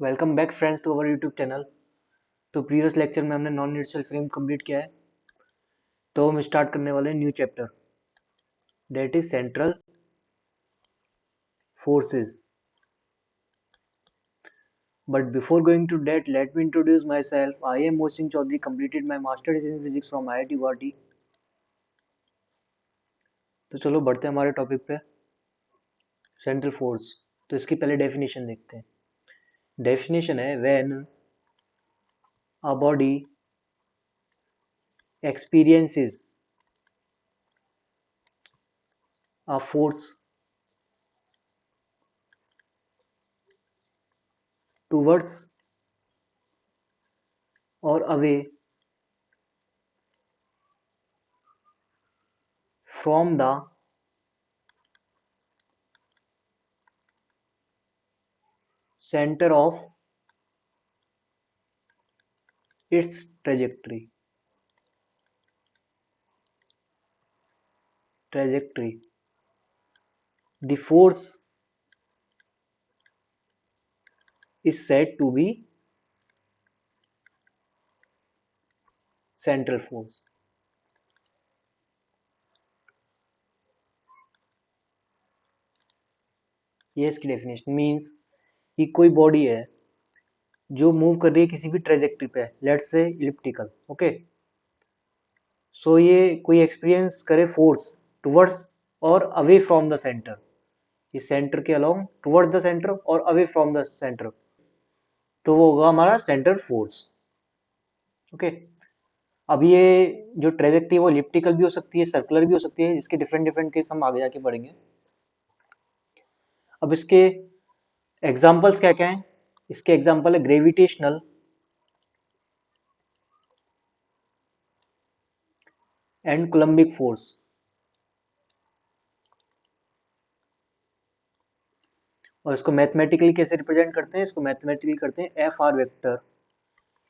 Welcome back friends to our YouTube channel. तो previous lecture में हमने नॉन इनर्शियल फ्रेम कंप्लीट किया है। तो हम स्टार्ट करने वाले हैं new chapter, that is central forces. But before going to that, let me introduce myself. I am Mohsin Chaudhary, completed my master's in physics from IIT Guwahati. तो चलो बढ़ते हैं हमारे टॉपिक पे, सेंट्रल फोर्स। तो इसकी पहले डेफिनेशन देखते हैं। डेफिनेशन है when a body experiences a force towards or away from the center of its trajectory. The force is said to be central force. ये इसकी डेफिनेशन मीन्स कि कोई बॉडी है जो मूव कर रही है किसी भी ट्रेजेक्टरी पे, let's say elliptical, okay. So ये कोई एक्सपीरियंस करे फोर्स टुवर्ड्स और अवे फ्रॉम द सेंटर, ये सेंटर के अलोंग, टुवर्ड्स द सेंटर और अवे फ्रॉम द सेंटर, तो वो होगा हमारा सेंट्रल फोर्स, ओके। अब ये जो ट्रेजेक्टरी है वो इलिप्टिकल भी हो सकती है, सर्कुलर भी हो सकती है, जिसके डिफरेंट डिफरेंट केस हम आगे जाके पढ़ेंगे। अब इसके एग्जाम्पल्स क्या क्या हैं? इसके एग्जाम्पल है ग्रेविटेशनल एंड कोलम्बिक फोर्स। और इसको मैथमेटिकली कैसे रिप्रेजेंट करते हैं? इसको मैथमेटिकली करते हैं F R vector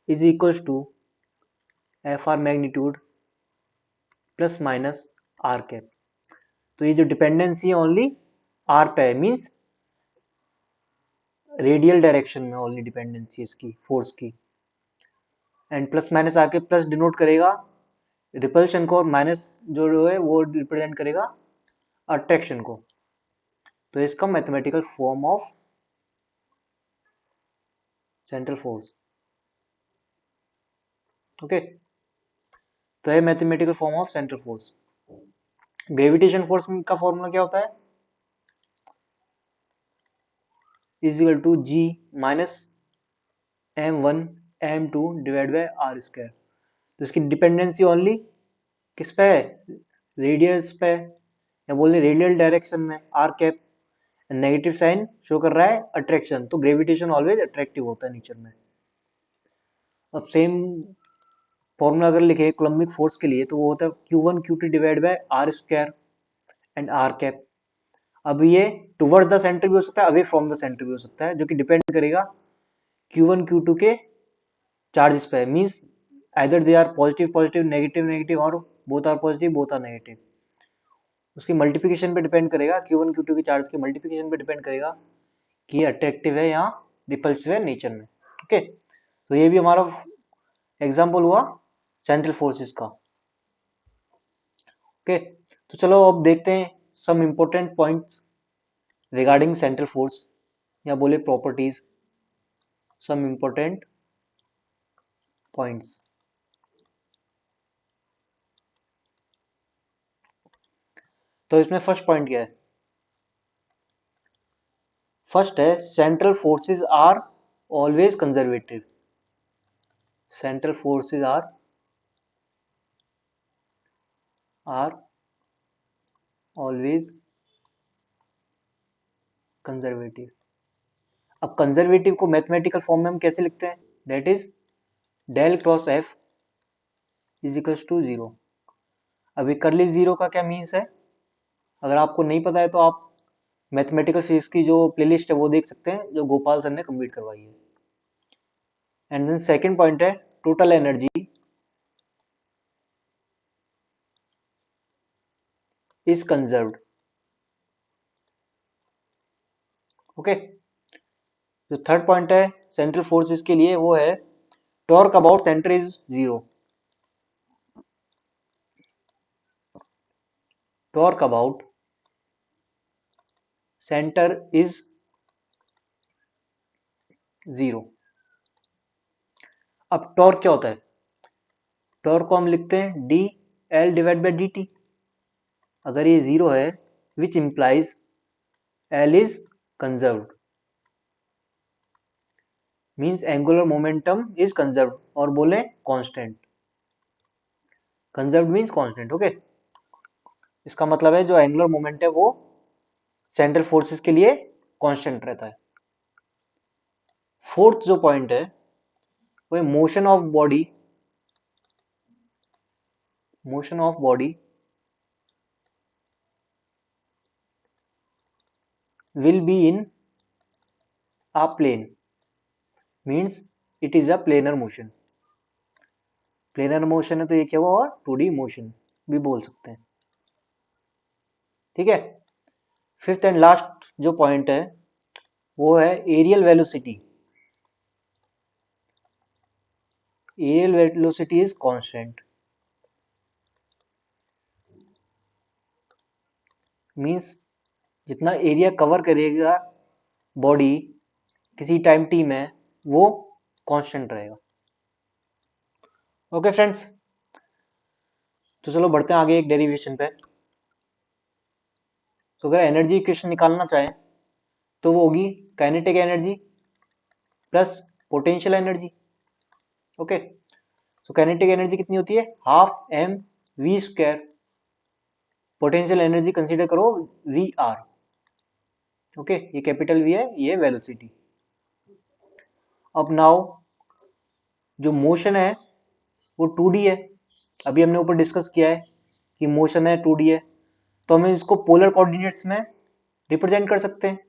is equals to F R magnitude plus minus R cap. तो ये जो डिपेंडेंसी है ओनली आर पे है, मीन्स रेडियल डायरेक्शन में ओनली डिपेंडेंसी है इसकी फोर्स की। And plus minus R cap, plus denote करेगा रिपल्शन को और माइनस जो है वो रिप्रेजेंट करेगा अट्रैक्शन को। तो इसका mathematical form of central force, okay. तो है mathematical form of central force. Gravitation force का फॉर्मूला क्या होता है? Is equal to G minus m1 m2 divide by are square. तो इसकी डिपेंडेंसी ओनली किस पे है? रेडियस पे, या बोल रेडियल डायरेक्शन में R cap. Negative sign show कर रहा है अट्रैक्शन, तो ग्रेविटेशन ऑलवेज अट्रैक्टिव होता है नेचर में। अब सेम फॉर्मूला अगर लिखे कोलम्बिक फोर्स के लिए, तो वो होता है Q1 Q2 divide by are square and R cap. अब ये टुवर्ड्स द सेंटर भी हो सकता है, अवे फ्रॉम द सेंटर भी हो सकता है, जो कि डिपेंड करेगा Q1 Q2 के चार्जेस पे, means either they are positive positive, negative negative, और both are positive both are negative. उसकी मल्टीप्लिकेशन पे डिपेंड करेगा, Q1 Q2 के चार्ज की मल्टीप्लिकेशन पे डिपेंड करेगा कि ये अट्रैक्टिव है या रिपल्सिव है नेचर में, ओके। तो ये भी हमारा एग्जाम्पल हुआ सेंट्रल फोर्सेस का, ओके। तो चलो अब देखते हैं some important points regarding central force, या बोले प्रॉपर्टीज, सम इंपॉर्टेंट पॉइंट्स। तो इसमें फर्स्ट पॉइंट क्या है? फर्स्ट है central forces are always conservative. Central forces are always conservative. अब कंजर्वेटिव को मैथमेटिकल फॉर्म में हम कैसे लिखते हैं? That is del cross F is equals to zero. अभी करली जीरो का क्या मीन्स है? अगर आपको नहीं पता है तो आप मैथमेटिकल फिजिक्स की जो प्लेलिस्ट है वो देख सकते हैं, जो गोपाल सर ने कंप्लीट करवाई है। एंड देन सेकंड पॉइंट है total energy is conserved, okay. जो थर्ड पॉइंट है सेंट्रल फोर्सेस के लिए वो है torque about centre is zero. Torque about centre is zero. अब टॉर्क क्या होता है? टॉर्क को हम लिखते हैं D L divide by D T. अगर ये जीरो है which implies L is conserved, means angular momentum is conserved, और बोले constant. Conserved means constant. Okay, इसका मतलब है जो एंगुलर मोमेंट है वो सेंट्रल फोर्सेस के लिए कांस्टेंट रहता है। फोर्थ जो पॉइंट है वो motion of body. Motion of body will be in a plane, means it is a planar motion। Planar motion है तो ये क्या हुआ? और 2D मोशन भी बोल सकते हैं। ठीक है, फिफ्थ एंड लास्ट जो पॉइंट है वो है areal velocity. Areal velocity is constant, means जितना एरिया कवर करेगा बॉडी किसी टाइम टी में वो कांस्टेंट रहेगा। ओके फ्रेंड्स, तो चलो बढ़ते हैं आगे एक डेरिवेशन पे। तो अगर एनर्जी इक्वेशन निकालना चाहें तो वो होगी kinetic energy plus potential energy. Okay, तो काइनेटिक एनर्जी कितनी होती है? Half M V square. Potential energy consider करो वी आर। ओके, ये कैपिटल वी है, ये वेलोसिटी। अब नाउ जो मोशन है वो 2D है। अभी हमने ऊपर डिस्कस किया है कि मोशन है 2D है, तो हम इसको पोलर कोऑर्डिनेट्स में रिप्रेजेंट कर सकते हैं।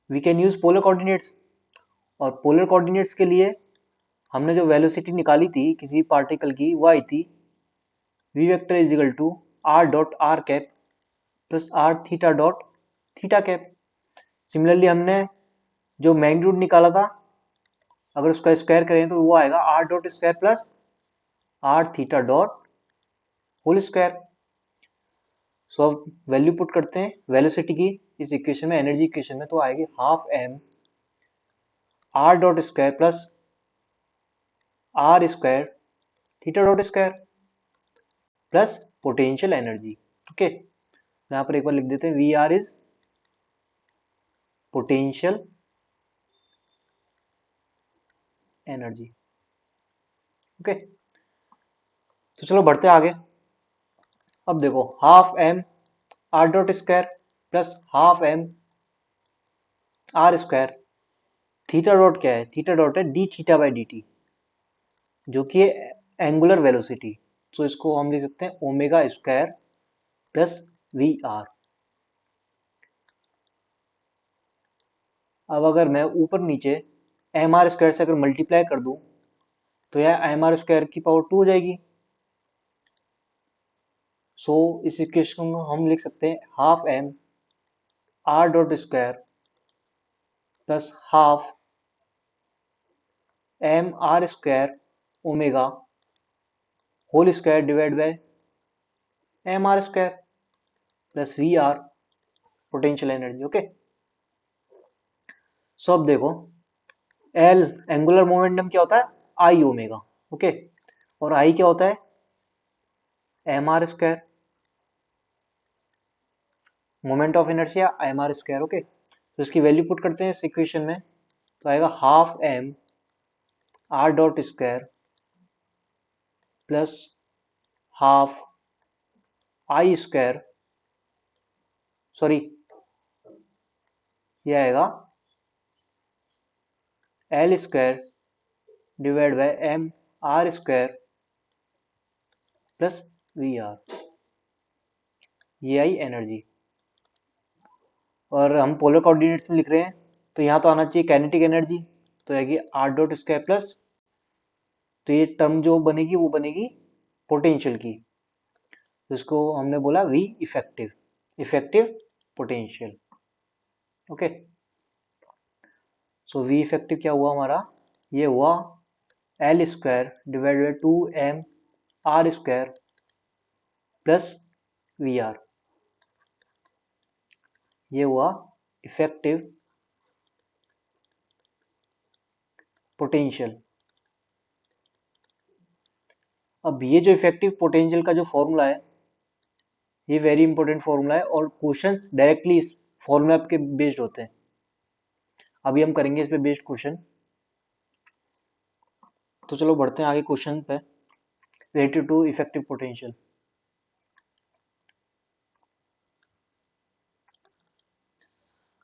We can use polar coordinates. और पोलर कोऑर्डिनेट्स के लिए हमने जो वेलोसिटी निकाली थी किसी पार्टिकल की वो आई थी V vector is equal to R dot R cap plus are theta dot theta cap. Similarly हमने जो मैग्नीट्यूड निकाला था अगर उसका स्क्वायर करें तो वो आएगा r dot square plus are theta dot whole square. So अब वैल्यू पुट करते हैं वेलोसिटी की इस इक्वेशन में, एनर्जी इक्वेशन में, तो आएगी half M R dot square plus R square theta dot square plus potential energy. Okay, यहाँ पर एक बार लिख देते हैं V R is potential energy. Okay, तो चलो बढ़ते आगे। अब देखो half M R dot square plus half M R square. Theta dot क्या है? थीटा डॉट है D theta by D T, जो कि है एंगुलर वेलोसिटी। तो इसको हम लिख सकते हैं omega square plus we R. अब अगर मैं ऊपर नीचे एम आर स्क्वायर से अगर मल्टीप्लाई कर दूं तो यह एम आर स्क्वायर की पावर 2 हो जाएगी। सो इस इक्वेशन को हम लिख सकते हैं half M R dot square plus half M R square omega whole square divide by M R square plus we are potential energy. Okay, so अब देखो एल एंगुलर मोमेंटम क्या होता है? आई ओमेगा। ओके, और आई क्या होता है? M are square. Moment of inertia M are square. Okay, तो इसकी वैल्यू पुट करते हैं इस इक्वेशन में, तो आएगा half M R dot square plus half I square, sorry ये आएगा L square divide by M R square plus we R. ये आई एनर्जी। और हम पोलर कोऑर्डिनेट्स में लिख रहे हैं तो यहाँ तो आना चाहिए काइनेटिक एनर्जी, तो आएगी आर डॉट स्क्वायर प्लस, तो ये टर्म जो बनेगी वो बनेगी पोटेंशियल की, तो इसको हमने बोला V effective, effective potential. Okay, so V effective क्या हुआ हमारा, ये हुआ L square divide by 2m R square plus we R, ये हुआ इफेक्टिव पोटेंशियल। अब ये जो इफेक्टिव पोटेंशियल का जो फॉर्मूला है, ये वेरी इंपॉर्टेंट फॉर्मूला है और क्वेश्चंस डायरेक्टली इस फॉर्मूला के बेस्ड होते हैं। अभी हम करेंगे इस पे बेस्ड क्वेश्चन। तो चलो बढ़ते हैं आगे क्वेश्चन पे रिलेटेड टू इफेक्टिव पोटेंशियल।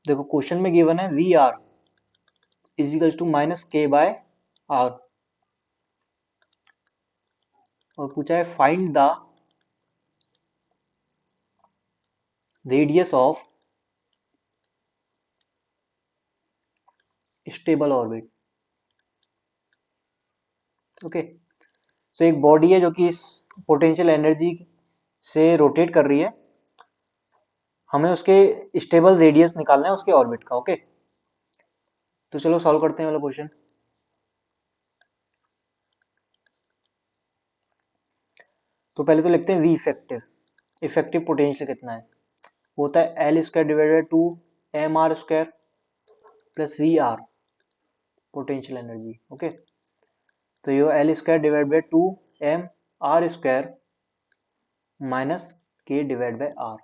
देखो क्वेश्चन में गिवन है v r equals to minus k by r और पूछा है find the radius of stable orbit. Okay, so एक बॉडी है जो कि इस पोटेंशियल एनर्जी से रोटेट कर रही है, हमें उसके स्टेबल रेडियस निकालना है उसके ऑर्बिट का। ओके, तो चलो सॉल्व करते हैं वाला क्वेश्चन। तो पहले तो लिखते हैं वी इफेक्टिव, इफेक्टिव पोटेंशियल कितना है, वो होता है L square divided 2 mr² plus we are potential energy. Okay, तो ये L square divide by 2 mr² minus K divide by R.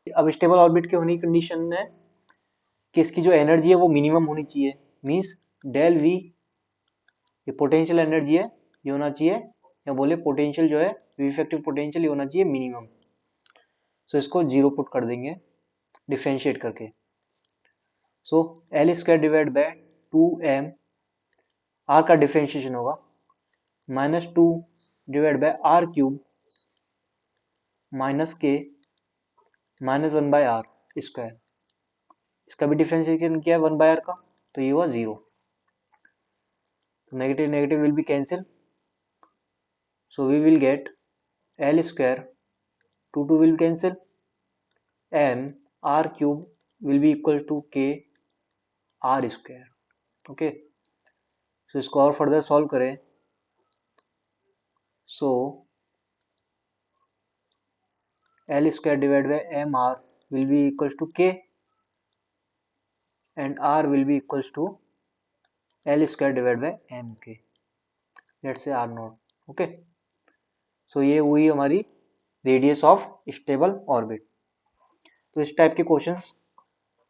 अब स्टेबल ऑर्बिट के होने की कंडीशन है कि इसकी जो एनर्जी है वो मिनिमम होनी चाहिए, मींस डेल वी, ये पोटेंशियल एनर्जी है, ये होना चाहिए, या बोले पोटेंशियल जो है वी इफेक्टिव पोटेंशियल, ये होना चाहिए मिनिमम। सो इसको जीरो पुट कर देंगे डिफ्रेंशिएट करके। So l square divide by 2m, r का डिफ्रेंशिएशन होगा minus 2 divide by r cube minus k minus 1 by are square, इसका भी डिफ्रेंशिएशन किया है 1 बाय आर का, तो ये हुआ 0। तो negative negative will be cancel, so we will get L square 2 will cancel, m r cube will be equal to k r square। Okay, so इसको और फर्दर सॉल्व करें, so L square divided by m r will be equals to k and r will be equals to L square divided by m k, let's say r naught। Okay, so ये हुई हमारी radius of stable orbit. तो इस type के questions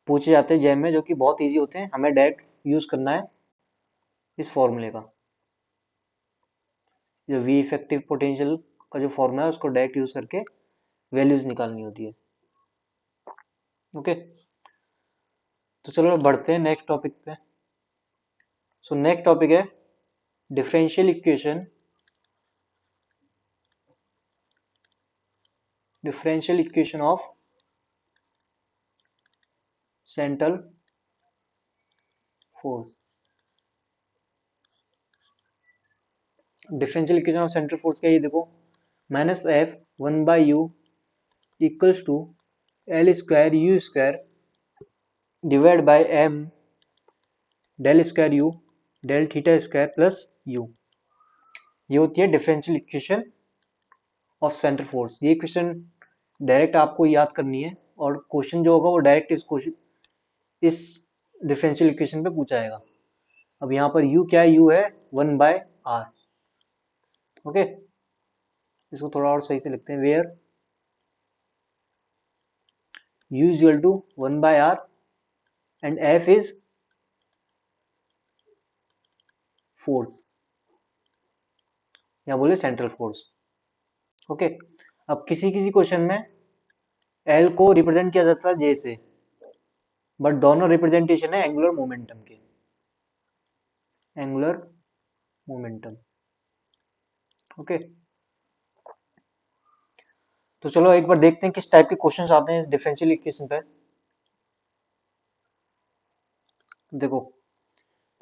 पूछे जाते हैं jam में, जो कि बहुत इजी होते हैं, हमें डायरेक्ट यूज करना है इस फॉर्मूले का। जो वी इफेक्टिव पोटेंशियल का जो फॉर्मूला है उसको डायरेक्ट यूज करके वैल्यूज निकालनी होती है। ओके, तो चलो बढ़ते हैं नेक्स्ट टॉपिक पे। सो नेक्स्ट टॉपिक है differential equation, differential equation of central force. Differential equation of central force क्या है, ये देखो, minus F 1 by U equals to L square you square divide by M del square you del theta square plus U, ये होती है differential equation of central force. ये equation direct आपको याद करनी है और क्वेश्चन जो होगा वो डायरेक्ट इस डिफरेंशियल इक्वेशन पे पूछा जाएगा। अब यहाँ पर u क्या है, u है 1 बाय आर। ओके, इसको थोड़ा और सही से लिखते हैं, where u is equal to 1 by R and f is force, या बोले सेंट्रल फोर्स। ओके, अब किसी किसी क्वेश्चन में L को रिप्रेजेंट किया जाता है J से, बट दोनों रिप्रेजेंटेशन है एंगुलर मोमेंटम के, एंगुलर मोमेंटम। ओके, तो चलो एक बार देखते हैं किस टाइप के क्वेश्चंस आते हैं इस डिफरेंशियल इक्वेशन पे। देखो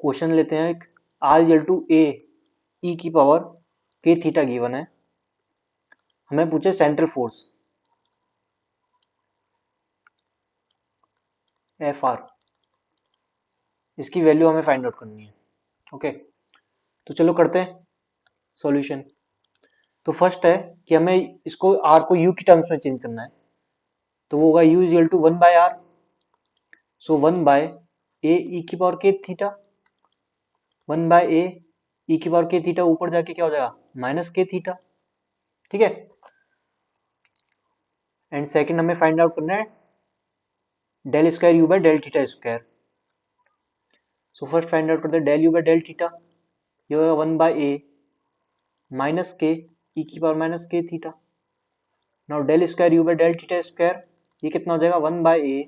क्वेश्चन लेते हैं एक, r equal to a e की पावर k थीटा गिवन है, हमें पूछे सेंट्रल फोर्स एफ आर। इसकी वैल्यू हमें फाइंड आउट करनी है। ओके, तो चलो करते हैं सॉल्यूशन। तो फर्स्ट है कि हमें इसको आर को यू की टर्म्स में चेंज करना है, तो वो होगा u is to 1/r। So 1/a E की पावर के थीटा, 1/a ई की पावर के थीटा ऊपर जाके क्या हो जाएगा माइनस के थीटा। ठीक है, एंड सेकंड हमें फाइंड आउट करना है del square you by del theta square. So first find out करते हैं del you by del theta, ये होगा 1/a माइनस के ई की power minus K theta. Now del square you by del theta square, ये कितना हो जाएगा 1/a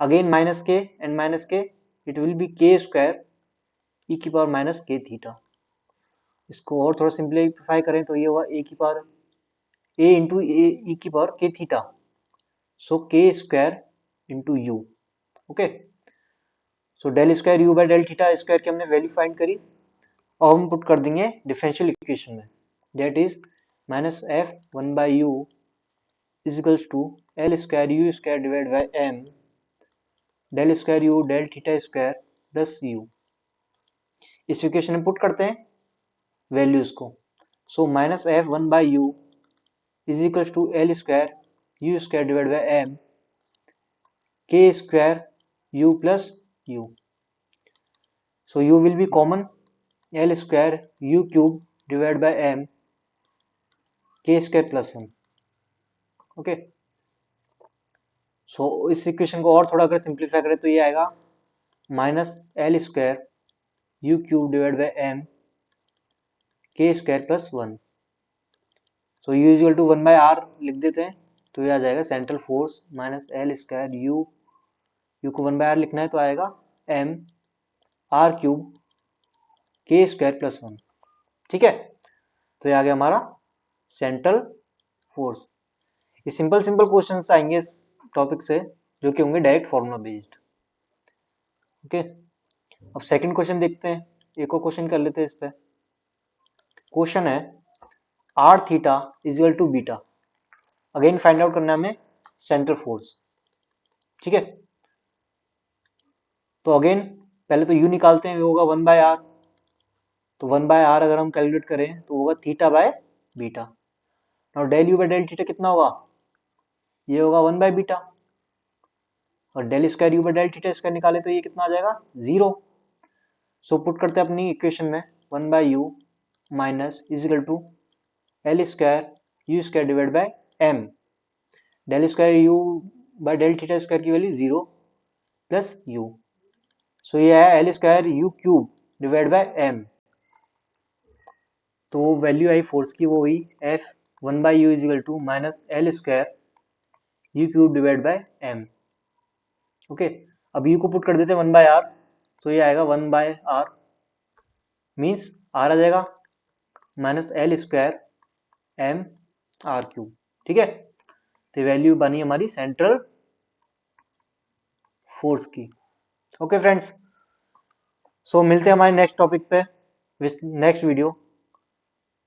again minus K and minus K, it will be K square E की power minus K theta. इसको और थोड़ा simplify करें तो ये होगा ए की पावर ए इंटू ए ई की पावर के theta, so K square into U. Okay, so del square you by del theta square की हमने वैल्यू फाइंड करी, और हम पुट कर देंगे डिफरेंशियल इक्वेशन में, that is minus f 1/u is equals to L square you square divide by m del square you del theta square plus u. इस equation में पुट करते हैं वैल्यूज को, so minus f 1/u is equals to L square you square divide by m k square u plus u. So u will be common, l square u cube divide by m k square plus 1। Okay, सो इस equation को और थोड़ा अगर simplify करें तो ये आएगा minus L square u cube divide by m k square plus 1। So u is equal to 1/r लिख देते हैं, तो ये आ जाएगा central force minus L square u को 1/r लिखना है तो आएगा m r cube k square plus 1। ठीक है, तो ये आ गया हमारा सेंट्रल फोर्स। ये सिंपल सिंपल क्वेश्चंस आएंगे इस टॉपिक से, जो कि होंगे डायरेक्ट फॉर्मूला बेस्ड। ओके, अब सेकंड क्वेश्चन देखते हैं, एक और क्वेश्चन कर लेते हैं इस पे। क्वेश्चन है r theta is equal to beta, again find out करना है हमें सेंट्रल फोर्स। ठीक है, तो अगेन पहले तो u निकालते हैं, वो होगा 1/r, तो 1/r अगर हम कैलकुलेट करें तो होगा थीटा बाय बीटा। और del you by del theta कितना होगा, ये होगा 1/बीटा, और del square you by del theta square निकाले तो ये कितना आ जाएगा 0। सो पुट करते हैं अपनी इक्वेशन में 1/u minus is equal to L square you square divide by m del square you by del theta square की वैल्यू 0 प्लस यू। सो ये है L square u cube divide by m, तो value आई force की वो हुई F 1/u is equal to minus L square u cube divide by m. Okay, अब u को पुट कर देते हैं 1/r, तो ये आएगा 1/r मीन्स आर आ जाएगा minus L square m r cube. ठीक है, तो वैल्यू बनी हमारी सेंट्रल फोर्स की। ओके फ्रेंड्स, सो मिलते हैं हमारे नेक्स्ट टॉपिक पे नेक्स्ट वीडियो।